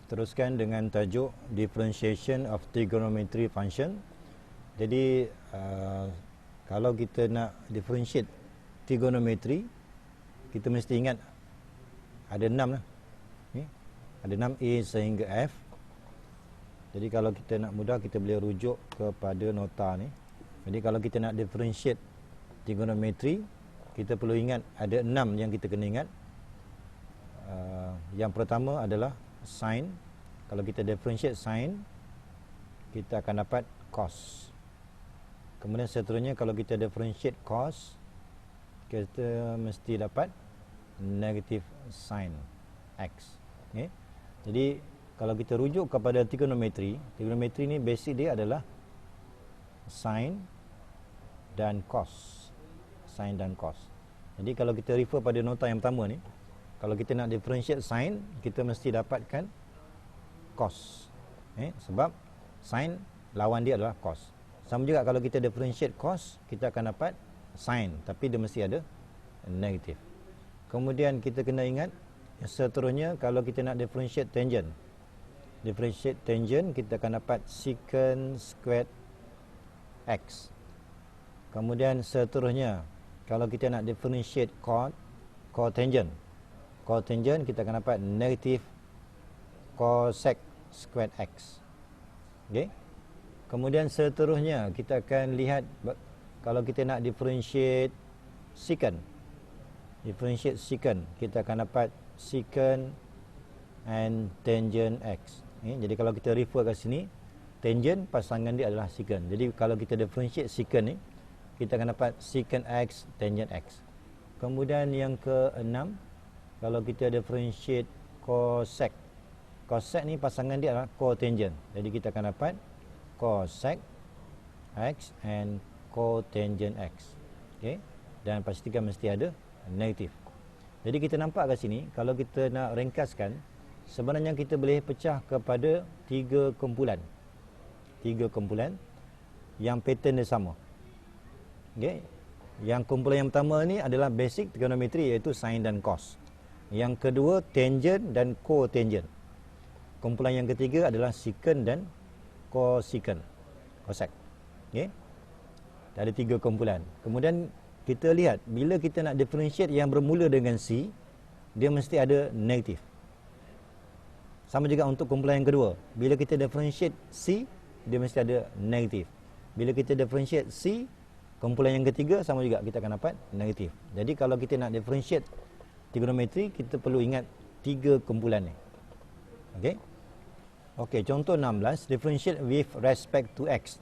teruskan dengan tajuk differentiation of trigonometry function. Jadi kalau kita nak differentiate trigonometry, kita mesti ingat ada 6 lah. Ada 6 A sehingga F. Jadi kalau kita nak mudah, kita boleh rujuk kepada nota ni. Jadi kalau kita nak differentiate trigonometry, kita perlu ingat ada 6 yang kita kena ingat. Yang pertama adalah sin. Kalau kita differentiate sin, kita akan dapat cos. Kemudian seterusnya kalau kita differentiate cos, kita mesti dapat negative sin x. Okay. Jadi kalau kita rujuk kepada trigonometry, trigonometry ni basic dia adalah sin dan cos. Sin dan cos. Jadi kalau kita refer pada nota yang pertama ni, kalau kita nak differentiate sin, kita mesti dapatkan cos. Sebab sin lawan dia adalah cos. Sama juga kalau kita differentiate cos, kita akan dapat sin, tapi dia mesti ada negatif. Kemudian kita kena ingat seterusnya, kalau kita nak differentiate tangent, kita akan dapat secant squared x. Kemudian seterusnya, kalau kita nak differentiate cotangent, kita akan dapat negatif cosec squared x. Okay. Kemudian seterusnya kita akan lihat kalau kita nak differentiate secant, kita akan dapat secant and tangent x. Jadi kalau kita refer ke sini, tangent pasangan dia adalah secant. Jadi kalau kita differentiate secant ni, kita akan dapat secant x tangent x. Kemudian yang ke-6, kalau kita differentiate cosec. Cosec ni pasangan dia adalah cotangent. Jadi kita akan dapat cosec x and cotangent x. Okey. Dan pastikan mesti ada negatif. Jadi kita nampak kat sini, kalau kita nak ringkaskan, sebenarnya kita boleh pecah kepada 3 kumpulan. 3 kumpulan yang pattern dia sama. Okey. Yang kumpulan yang pertama ni adalah basic trigonometry, iaitu sin dan cos. Yang kedua tangent dan cotangent. Kumpulan yang ketiga adalah secant dan cosecant, cosec. Okey. Ada 3 kumpulan. Kemudian kita lihat, bila kita nak differentiate yang bermula dengan C, dia mesti ada negatif. Sama juga untuk kumpulan yang kedua. Bila kita differentiate C, dia mesti ada negatif. Bila kita differentiate C, kumpulan yang ketiga, sama juga kita akan dapat negatif. Jadi kalau kita nak differentiate trigonometry, kita perlu ingat 3 kumpulan ni. Okey. Okey, contoh 16, differentiate with respect to x.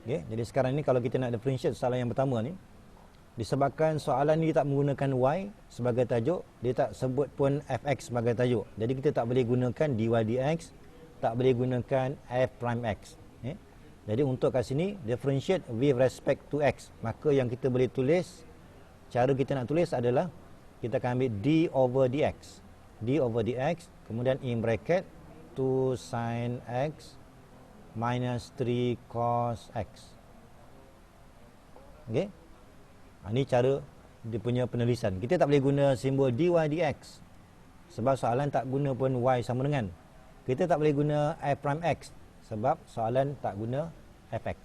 Okey, jadi sekarang ni kalau kita nak differentiate soalan yang pertama ni, disebabkan soalan ni tak menggunakan y sebagai tajuk, dia tak sebut pun fx sebagai tajuk. Jadi kita tak boleh gunakan dy dx, tak boleh gunakan f prime x. Jadi untuk kat sini, differentiate with respect to x, maka yang kita boleh tulis, cara kita nak tulis adalah kita akan ambil d over dx. D over dx, kemudian in bracket 2 sin x minus 3 cos x. Okey. Ini cara dia punya penulisan. Kita tak boleh guna simbol dy dx sebab soalan tak guna pun y sama dengan. Kita tak boleh guna f prime x sebab soalan tak guna fx.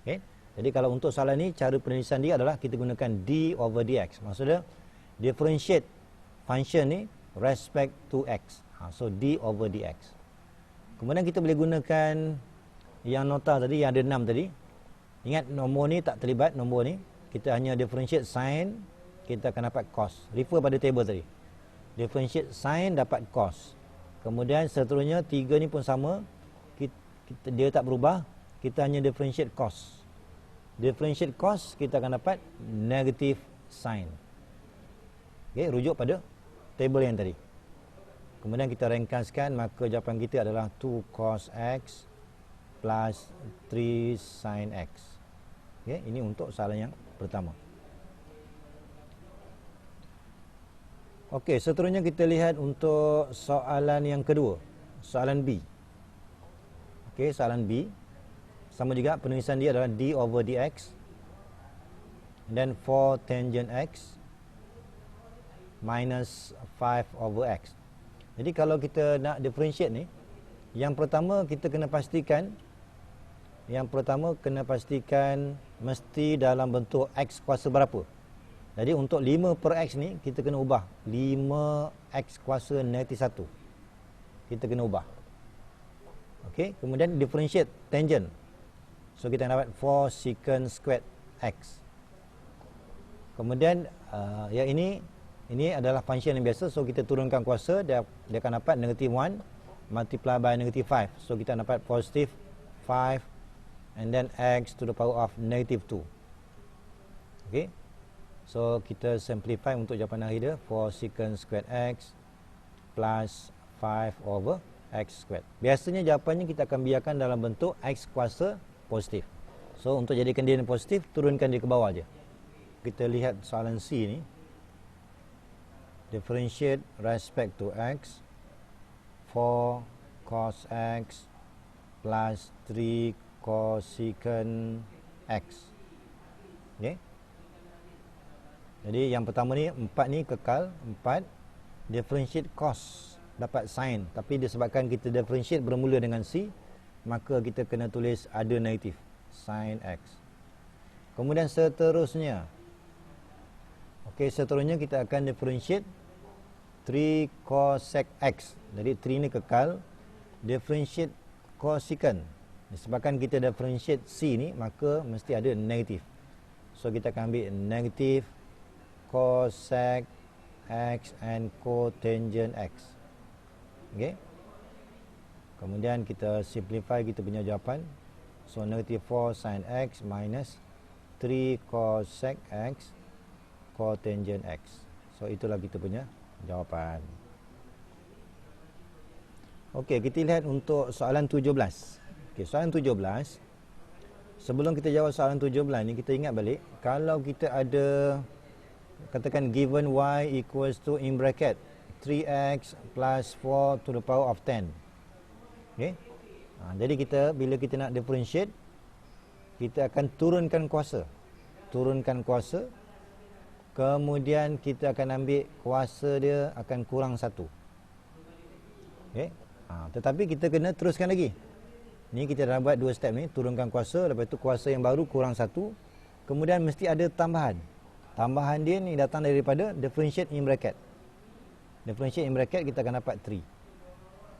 Okey. Jadi kalau untuk soalan ni, cara penulisan dia adalah kita gunakan d over dx. Maksudnya differentiate function ni respect to x. So d over dx. Kemudian kita boleh gunakan yang nota tadi, yang ada 6 tadi. Ingat nombor ni tak terlibat, nombor ni. Kita hanya differentiate sin, kita akan dapat cos. Refer pada table tadi. Differentiate sin dapat cos. Kemudian seterusnya 3 ni pun sama. Dia tak berubah. Kita hanya differentiate cos. Differentiate cos, kita akan dapat negative sin. Okay, rujuk pada table yang tadi. Kemudian kita ringkaskan, maka jawapan kita adalah 2 cos x plus 3 sin x. Okay, ini untuk soalan yang pertama. Okey, seterusnya kita lihat untuk soalan yang kedua. Soalan B. Okey, soalan B. Sama juga penulisan dia adalah d over dx. Dan 4 tangent x minus 5 over x. Jadi kalau kita nak differentiate ni, yang pertama kena pastikan mesti dalam bentuk X kuasa berapa. Jadi untuk 5 per X ni, kita kena ubah 5X kuasa negatif 1. Kita kena ubah. Okey, kemudian differentiate tangent. So kita dapat 4 secant squared X. Kemudian yang ini adalah function yang biasa. So kita turunkan kuasa, dia akan dapat negative 1 multiply by negative 5. So kita dapat positive 5 and then X to the power of negative 2. Okey. So kita simplify untuk jawapan akhir dia, 4 secant squared X plus 5 over X squared. Biasanya jawapannya kita akan biarkan dalam bentuk X kuasa positif. So untuk jadikan dia positif, turunkan dia ke bawah je. Kita lihat soalan C ni. Differentiate respect to X 4 cos X plus 3 cosecant X. Okay. Jadi yang pertama ni 4 ni kekal, 4 differentiate cos dapat sin, tapi disebabkan kita differentiate bermula dengan C, maka kita kena tulis ada negatif sin X. Kemudian seterusnya, okey, seterusnya kita akan differentiate 3 cosec X. Jadi 3 ni kekal, differentiate cosecant. Disebabkan kita differentiate C ni, maka mesti ada negatif. So kita akan ambil negatif cosec X and cotangent X. Okey. Kemudian kita simplify kita punya jawapan. So negative 4 sin X minus 3 cosec X cotangent X. So itulah kita punya jawapan. Okey, kita lihat untuk soalan 17. Okey, soalan 17. Sebelum kita jawab soalan 17 ni, kita ingat balik, kalau kita ada katakan given y equals to in bracket 3x plus 4 to the power of 10. Okey. Jadi bila kita nak differentiate, kita akan turunkan kuasa. Kemudian kita akan ambil kuasa dia akan kurang 1. Okey. Tetapi kita kena teruskan lagi. Ni kita dah buat 2 step ni, turunkan kuasa, lepas tu kuasa yang baru kurang 1. Kemudian mesti ada tambahan. Tambahan dia ni datang daripada differentiate in bracket. Differentiate in bracket kita akan dapat 3.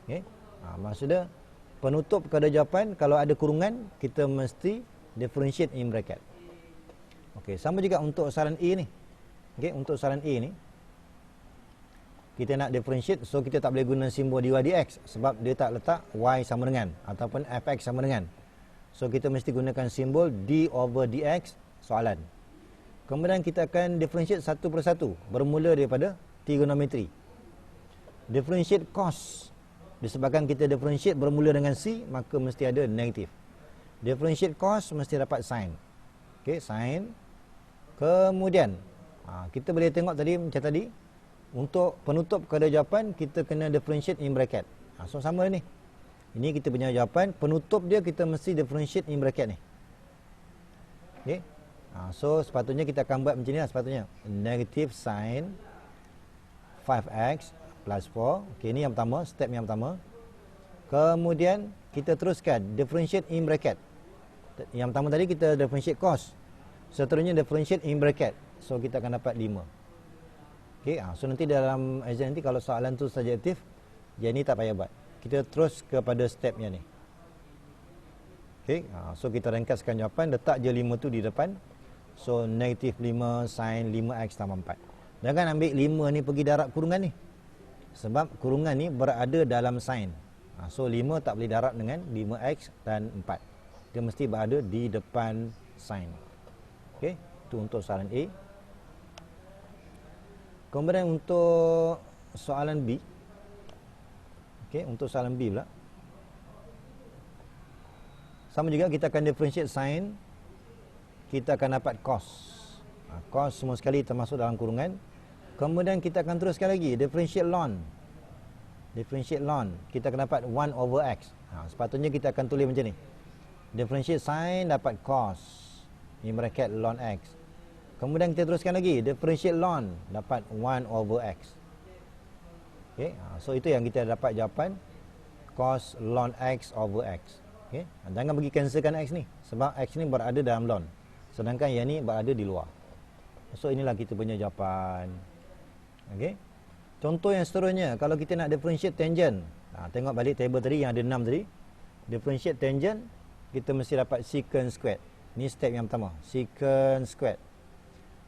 Okey. Maksudnya penutup kepada jawapan kalau ada kurungan, kita mesti differentiate in bracket. Okey, sama juga untuk soalan A ni. Okey, untuk soalan A ni kita nak differentiate, so kita tak boleh guna simbol dy dx sebab dia tak letak y sama dengan ataupun fx sama dengan. So kita mesti gunakan simbol d over dx soalan. Kemudian kita akan differentiate satu persatu bermula daripada trigonometri. Differentiate cos. Disebabkan kita differentiate bermula dengan C, maka mesti ada negatif. Differentiate cos mesti dapat sin. Okey, sin. Kemudian kita boleh tengok tadi macam tadi, untuk penutup kepada jawapan kita kena differentiate in bracket. So sama ni. Ini kita punya jawapan, penutup dia kita mesti differentiate in bracket ni. Okey. So sepatutnya kita akan buat macam ni lah sepatutnya. Negative sin 5x plus 4. Okey, ini yang pertama, step yang pertama. Kemudian kita teruskan differentiate in bracket. Yang pertama tadi kita differentiate cos. Seterusnya differentiate in bracket. So kita akan dapat 5. Okey, so nanti dalam exam nanti kalau soalan tu subjektif, yang ni tak payah buat. Kita terus kepada stepnya ni. Okey, so kita ringkaskan jawapan, letak je 5 tu di depan. So negatif 5 sin 5x tambah 4. Jangan ambil 5 ni pergi darab kurungan ni, sebab kurungan ni berada dalam sin. So 5 tak boleh darab dengan 5x dan 4. Dia mesti berada di depan sin. Okey, itu untuk soalan A. Kemudian untuk soalan B. Okey, untuk soalan B pula, sama juga kita akan differentiate sin, kita akan dapat cos. Cos semua sekali termasuk dalam kurungan. Kemudian kita akan teruskan lagi, differentiate ln. Differentiate ln, kita akan dapat 1 over x. Sepatutnya kita akan tulis macam ni. Differentiate sin dapat cos in bracket ln x. Kemudian kita teruskan lagi, differentiate ln dapat 1 over x. Okey, so itu yang kita dapat jawapan cos ln x over x. Okey, jangan bagi cancelkan x ni sebab x ni berada dalam ln sedangkan yang ni berada di luar. So inilah kita punya jawapan. Okey. Contoh yang seterusnya, kalau kita nak differentiate tangent. Tengok balik table tadi yang ada 6 tadi. Differentiate tangent, kita mesti dapat secant squared. Ni step yang pertama, secant squared.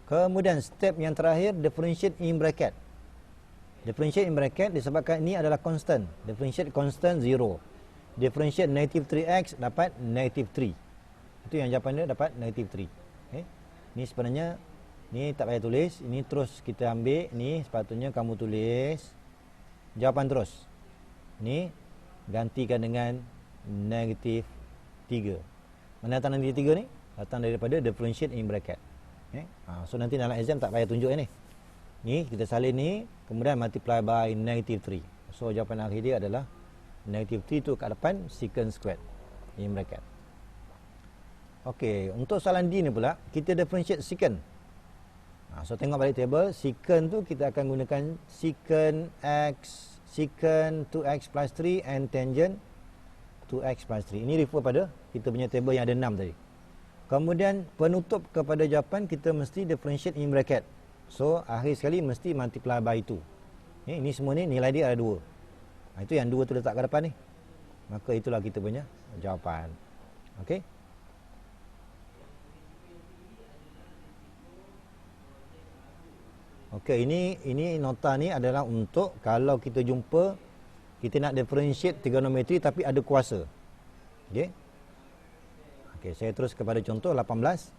Kemudian step yang terakhir, differentiate in bracket. Differentiate in bracket disebabkan ini adalah constant. Differentiate constant 0. Differentiate negative 3x dapat negative 3. Itu yang jawapan dia dapat negative 3. Okay. Ni sebenarnya ni tak payah tulis, ini terus kita ambil, ni sepatutnya kamu tulis jawapan terus. Ni gantikan dengan negatif 3. Mana datang negatif 3 ni? Datang daripada differentiate in bracket. Okay. So nanti dalam exam tak payah tunjuk ni. Ni kita salin ni, kemudian multiply by negative 3. So jawapan akhir dia adalah negative 3 tu kat depan secant squared in bracket. Okey, untuk soalan D ni pula, kita differentiate secant. So tengok balik table, secant tu kita akan gunakan secant x, secant 2x plus 3 and tangent 2x plus 3. Ini refer pada kita punya table yang ada 6 tadi. Kemudian penutup kepada jawapan kita mesti differentiate in bracket. So akhir sekali mesti multiply by 2. Ini semua ni nilai dia ada 2. Itu yang 2 tu letak ke depan ni. Maka itulah kita punya jawapan. Okey. Okey, ini nota ni adalah untuk kalau kita jumpa kita nak differentiate trigonometri tapi ada kuasa. Okey. Okey, saya terus kepada contoh 18.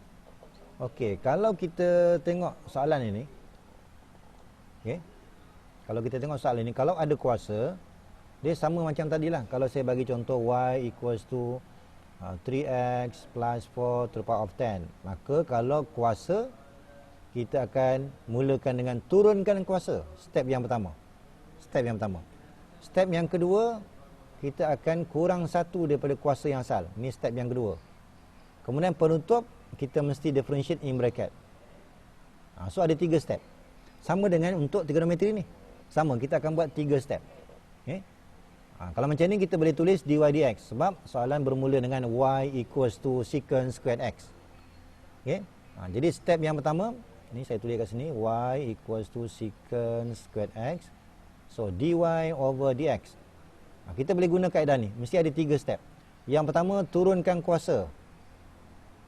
Okey, kalau kita tengok soalan ini. Okey. Kalau kita tengok soalan ini, kalau ada kuasa, dia sama macam tadilah. Kalau saya bagi contoh y equals to 3x plus 4 to the power of 10. Maka kalau kuasa, kita akan mulakan dengan turunkan kuasa. Step yang pertama. Step yang kedua, kita akan kurang 1 daripada kuasa yang asal. Ini step yang kedua. Kemudian penutup, kita mesti differentiate in bracket. So ada 3 step. Sama dengan untuk trigonometri ni. Sama, kita akan buat 3 step. Okay. Kalau macam ni kita boleh tulis dy dx. Sebab soalan bermula dengan y equals to secant squared x. Okay. Jadi step yang pertama, ni saya tulis kat sini, y equals to secant squared x. So dy over dx. Kita boleh guna kaedah ni. Mesti ada 3 step. Yang pertama, turunkan kuasa.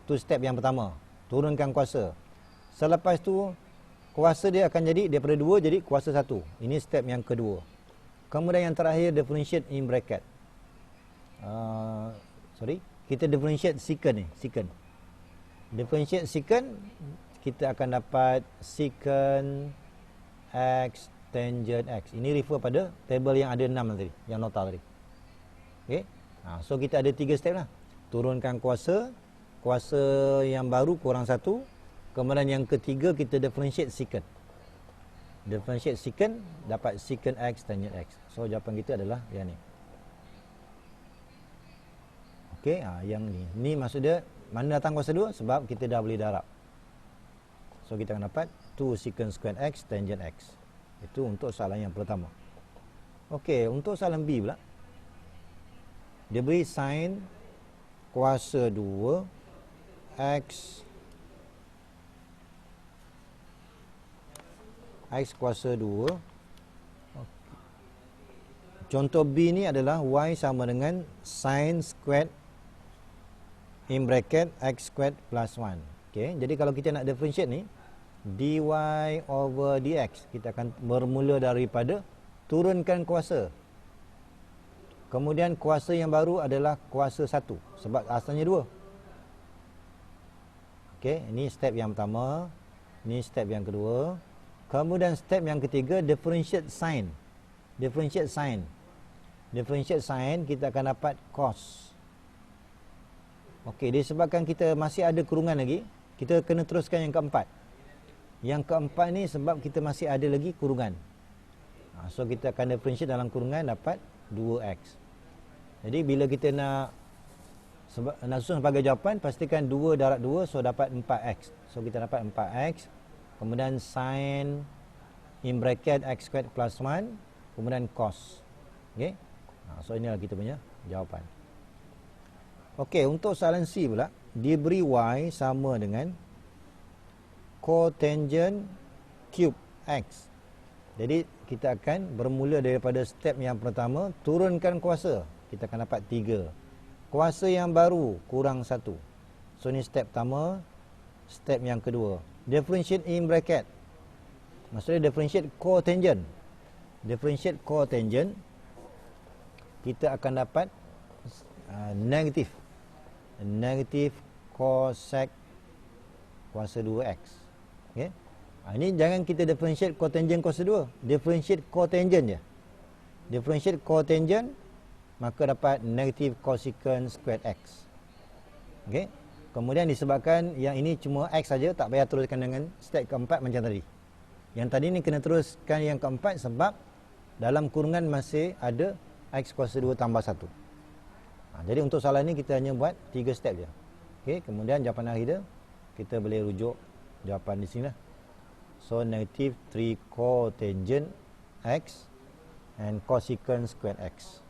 Tu step yang pertama. Turunkan kuasa. Selepas tu, kuasa dia akan jadi daripada 2 jadi kuasa 1. Ini step yang kedua. Kemudian yang terakhir, differentiate in bracket. Kita differentiate secant ni. Secant. Differentiate secant, kita akan dapat secant x tangent x. Ini refer pada table yang ada 6 tadi, yang nota tadi. Okey. So kita ada 3 step lah. Turunkan kuasa, kuasa yang baru kurang 1. Kemudian yang ketiga kita differentiate secant. Differentiate secant dapat secant x tangent x. So jawapan kita adalah yang ni. Okey, yang ni. Ni maksud dia mana datang kuasa 2 sebab kita dah boleh darab. So kita akan dapat 2 secant squared x tangent x. Itu untuk soalan yang pertama. Okey, untuk soalan B pula. Dia beri sin kuasa 2 x kuasa 2. Contoh B ni adalah y sama dengan sin squared in bracket x squared plus 1. Okey, jadi kalau kita nak differentiate ni, dy over dx, kita akan bermula daripada turunkan kuasa. Kemudian kuasa yang baru adalah kuasa 1 sebab asalnya 2. Okey, ini step yang pertama, ini step yang kedua. Kemudian step yang ketiga, differentiate sin. Differentiate sin. Differentiate sin, kita akan dapat cos. Okey, disebabkan kita masih ada kurungan lagi, kita kena teruskan yang keempat. Yang keempat ni sebab kita masih ada lagi kurungan. So kita akan differentiate dalam kurungan dapat 2x. Jadi bila kita nak susun sebagai jawapan, pastikan 2 darab 2, so dapat 4x. So kita dapat 4x. Kemudian sin in bracket x squared plus 1. kemudian cos. Okey. So inilah kita punya jawapan. Okey, untuk soalan C pula, diberi y sama dengan cotangent cube x. Jadi kita akan bermula daripada step yang pertama, turunkan kuasa. Kita akan dapat 3. Kuasa yang baru kurang 1. So ni step pertama. Step yang kedua, differentiate in bracket. Maksudnya differentiate cotangent. Differentiate cotangent, kita akan dapat negatif cosec kuasa 2x. Okey. Ini jangan kita differentiate cotangent kuasa 2. Differentiate cotangent je. Differentiate cotangent, maka dapat negatif cosecant squared x. Okey. Kemudian disebabkan yang ini cuma x saja, tak payah teruskan dengan step keempat macam tadi. Yang tadi ni kena teruskan yang keempat sebab dalam kurungan masih ada x kuasa 2 tambah 1. Jadi untuk soalan ni kita hanya buat 3 step je. Okey, kemudian jawapan akhir dia kita boleh rujuk jawapan di sini lah. So negative 3 cotangent x and cosecant squared x.